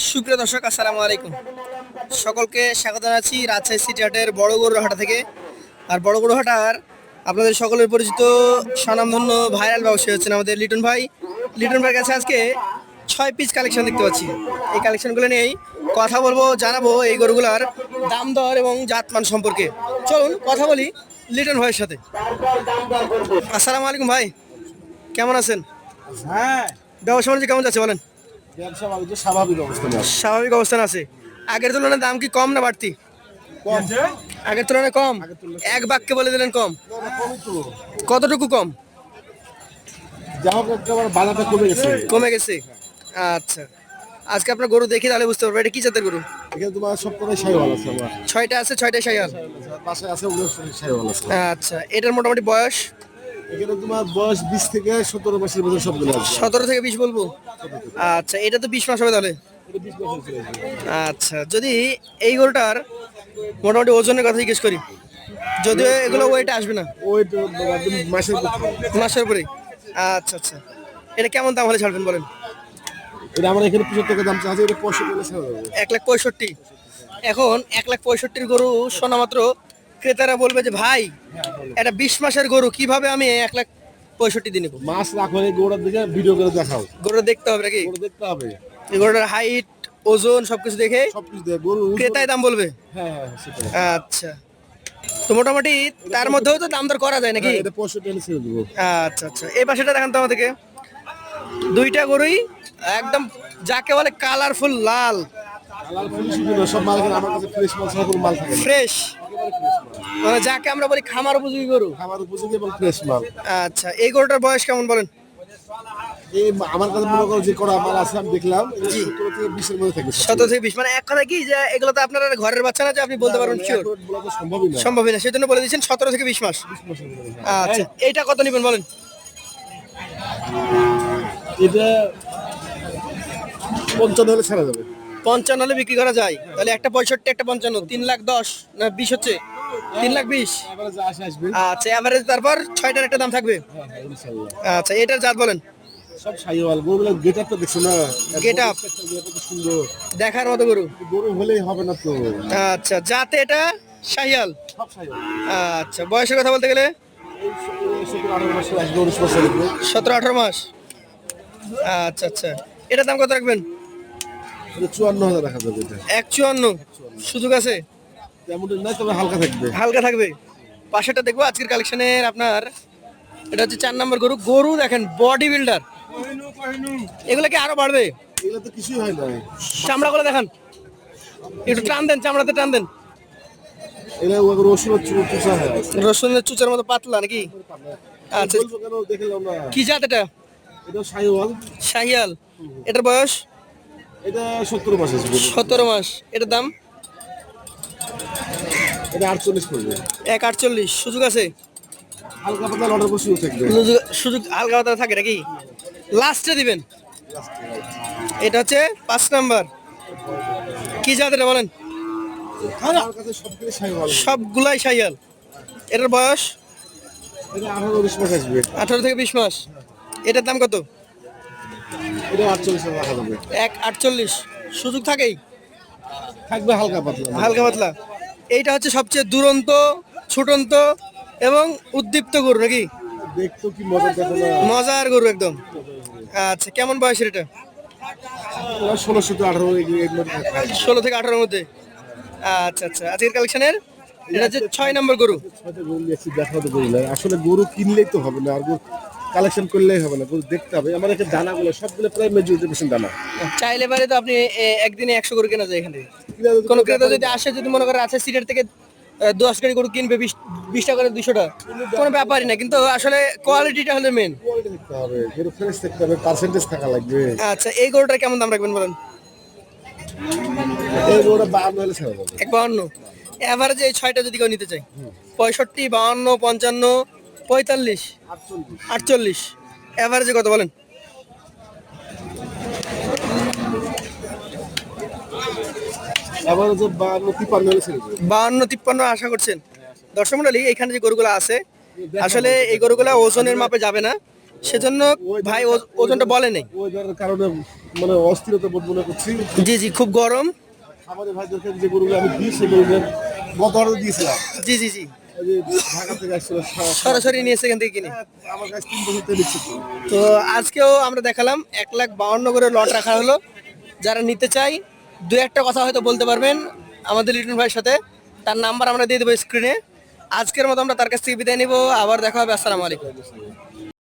সুপ্রিয় দর্শক, আসসালামু আলাইকুম। সকলকে স্বাগত জানাচ্ছি রাজশাহী সিটি হাটের বড় গরুর হাটা থেকে। আর বড় গরুর হাটার আপনাদের সকলের পরিচিত স্বনামধন্য ভাইরাল ব্যবসায়ী হচ্ছেন আমাদের লিটন ভাই। লিটন ভাইয়ের কাছে আজকে 6 পিস কালেকশন দেখতে পাচ্ছি। এই কালেকশনগুলো নিয়েই কথা বলবো, জানাবো এই গরুগুলার দাম দর এবং জাতমান সম্পর্কে। চলুন কথা বলি লিটন ভাইয়ের সাথে। আসসালামু আলাইকুম ভাই, কেমন আছেন? হ্যাঁ, ব্যবসা বাণিজ্য কেমন যাচ্ছে বলেন? ব্যবসা বাণিজ্য স্বাভাবিক অবস্থানে আছে। স্বাভাবিক অবস্থান আছে। আগের তুলনায় দাম কি কম না বাড়তি? কম। আগের তুলনায় কম। আগের তুলনায় এক বাক্যে বলে দিলেন কম। কমই তো। কতটুকু কম? যা হোক একেবারে বাজারটা কমে গেছে। কমে গেছে। আচ্ছা, আজকে আপনার গরু দেখি তাহলে বুঝতে পারবো এটা কি জাতের গরু। এখানে তোমার সবটাই সাইওয়াল আছে আমার। 6টা আছে, 6টাই শাহিওয়াল। পাশে আছে ওগুলো সাইওয়াল আছে। আচ্ছা, এটার মোটামুটি বয়স এখানে তোমার বয়স 20 থেকে 17 মাসের মধ্যে সবগুলো আছে। 17 থেকে 20 বলবো। আচ্ছা, এটা তো 20 মাস হবে তাহলে। এটা 20 বছর চলে যাবে। আচ্ছা, যদি এই গরুটার মোটামুটি ওজনের কথা জিজ্ঞেস করি, যদিও এগুলো ওয়েটে আসবে না, ওই তো একদম মাসের ভিতরে। মাসের উপরে। আচ্ছা আচ্ছা, এটা কেমন দাম হলে ছাড়বেন বলেন? এটা আমার এখানে 75 টাকা দাম চাচ্ছে, এটা 65 টাকা ছাড়া যাবে। 1,65,000। এখন 1,65,000 গরু শোনা মাত্র ক্রেতারা বলবে যে ভাই, এটা 20 মাসের গরু কিভাবে আমি 1,65,000 দিয়ে নেবো? মাছ রাখো এই গোড়ার দিকে ভিডিও করে দেখাও। গরুটা দেখতে হবে নাকি? গোড়া দেখতে হবে। এই গরুটার হাইট, ওজন সবকিছু দেখে সবকিছু দেখে গরু ক্রেতাই দাম বলবে। হ্যাঁ হ্যাঁ সেটাই। আচ্ছা, তো মোটামুটি তার মধ্যেও তো দাম দর করা যায় নাকি? হ্যাঁ, এটা 65 টাকা ছেড়ে দেবো। আচ্ছা আচ্ছা, এই পাশেটা দেখান তো আমাদেরকে। দুইটা গরুই একদম যাকে বলে কালারফুল লাল, লাল পুলিশ গুলো সব মাল এখানে আমার কাছে ফ্রেশ মাল ছাড়া কোনো মাল থাকে না। ফ্রেশ, একেবারে ফ্রেশ মাল। মানে যাকে আমরা বলি খামার উপযোগী গরু। খাবার উপযোগী এবং ফ্রেশ মাল। আচ্ছা, এই গরুটার বয়স কেমন বলেন? এই আমার কাছে মনে করো যে করা মাল আছে আমি দেখলাম 17 থেকে 20 এর মধ্যে থাকে। 17 থেকে 20, মানে এক কথা কি যে এগুলো তো আপনার ঘরের বাচ্চা না যে আপনি বলতে পারবেন শিওর? এখন বলা তো সম্ভবই না। সম্ভবই না, সেজন্য বলে দিচ্ছেন 17 থেকে 20 মাস। 20 মাসের মধ্যে। আচ্ছা, এইটা কত নেবেন বলেন? এটা 55 হলে ছাড়া যাবে। 55 হলে বিক্রি করা যায়, তাহলে একটা 65 একটা 55, 3,10,000 না 20 হচ্ছে 3,20,000। এবারে যা আসে আসবে। আচ্ছা, এভারেজ তারপর 6টার একটা দাম থাকবে। হ্যাঁ হ্যাঁ ইনশাআল্লাহ। আচ্ছা, এটার জাত বলেন। সব সাইওয়াল গরুগুলো গেটআপটা দেখছো না? Get up। কত সুন্দর। দেখার মতো গরু। গরু হলেই হবে না তো। আচ্ছা, জাতে এটা শাহিয়াল। সব সাইওয়াল। আচ্ছা, বয়সের কথা বলতে গেলে এই 17 18 মাসে আসবে 19 মাসে আসবে। 17-18 মাস। আচ্ছা আচ্ছা, এটার দাম কত রাখবেন? এটা 54,000 দেখা যাবে এটা। 1,54 সুযোগ আছে? তেমন না তবে হালকা থাকবে। হালকা থাকবে। পাশেটা দেখবো আজকের কালেকশনের আপনার, এটা হচ্ছে 4 নম্বর গরু। গরু দেখেন বডি বিল্ডার, এগুলো কি আরো বাড়বে? এগুলো তো কিছুই হয় না। চামড়াগুলো দেখান, একটু টান দেন, চামড়াতে টান দেন। এগুলো রসুন চুষা হয়। রসুনের চুচার মতো পাতলা নাকি? আচ্ছা, বলবো কেন দেখলাম না। কি জাত এটা? এটা সাইওয়াল। শাহিয়াল। এটার বয়স এটা 17 মাস আছে। 17 মাস। এটার দাম এটা 48 পড়বে। 1,48। সুযোগ আছে? হালকা পাতলা লটের উপর শুরু থাকবে। সুযোগ হালকা পাতলা থাকে নাকি? লাস্টে দিবেন। এটা হচ্ছে 5 নাম্বার। কি জাত এটা বলেন? আমার কাছে সবগুলো সাইওয়াল। সবগুলাই শাহিয়াল। এটার বয়স এটা 18-19 মাস আসবে। 18 থেকে 20 মাস। এটার দাম কত? এটা 48 টাকা রাখা যাবে। 1,48। সুযোগ থাকেই, থাকবে হালকা পাতলা। হালকা পাতলা। এইটা হচ্ছে সবচেয়ে দুরন্ত, ছুটন্ত এবং উদ্দীপ্ত গরু নাকি? দেখতো কি মজা দেখো না। মজার গরু একদম। আচ্ছা, কেমন বয়সের এটা? 16 থেকে 18 এর মধ্যে থাকে। 16 থেকে 18-এর মধ্যে। আচ্ছা আচ্ছা, আজকের কালেকশনের এটা হচ্ছে 6 নম্বর গরু। ছয়টা গরু নিয়েছি দেখাতে গরু না। আসলে গরু কিনলেই তো হবে না আর গরু কালেকশন করলেই হবে না। গরু দেখতে হবে। আমার এখানে দানাগুলো সবগুলো প্রায় মেজরিটি দানা। চাইলে পারে তো আপনি একদিনে 100 গরু কেনা যায় এখান থেকে। কোনো ক্রেতা যদি আসে, যদি মনে করেন আছে সিটের থেকে 10 গাড়ি গরু কিনবে 20 টাকা করে 200 টাকা, কোনো ব্যাপারই না, কিন্তু আসলে কোয়ালিটিটা হলো মেন। কোয়ালিটি দেখতে হবে। গরু ফ্রেশ দেখতে হবে, পার্সেন্টেজ থাকা লাগবে। আচ্ছা, এই গরুটার কেমন দাম রাখবেন বলেন? এই গরুটা 52 হলে ছাড়া যাবে। 1,52। এভারেজে এই 6টা যদি কেউ নিতে চাই, 65, 52, 55, 45, 48, এভারেজে কত বলেন? আবার যে 52-53 হলে ছেড়ে দেবে। 52-53 আশা করছেন? দর্শক মণ্ডলী, এখানে যে গরুগুলো আছে আসলে এই গরুগুলা ওজনের মাপে যাবে না, সেজন্য ভাই ওজনটা বলে নেই। ওই ধরনের কারণে মানে অস্থিরতা বোধ মনে করছি। জি জি, খুব গরম। আমাদের ভাইদেরকে যে গরুগুলো আমি দিই সেই গরুগুলো গত অর্ডার দিয়েছিলাম, জি জি জি, ওই যে ঢাকা থেকে আসছিল সরাসরি নিয়ে সেখান থেকে কিনে। আমার কাছে 3 বছর থেকে নিচ্ছে তো। তো আজকেও আমরা দেখালাম 1,52,000 করে লট রাখা হলো। যারা নিতে চাই দু একটা কথা হয়তো বলতে পারবেন আমাদের লিটন ভাইয়ের সাথে। তার নাম্বার আমরা দিয়ে দেবো স্ক্রিনে। আজকের মতো আমরা তার কাছ থেকে বিদায় নিব, আবার দেখা হবে। আসসালামু আলাইকুম।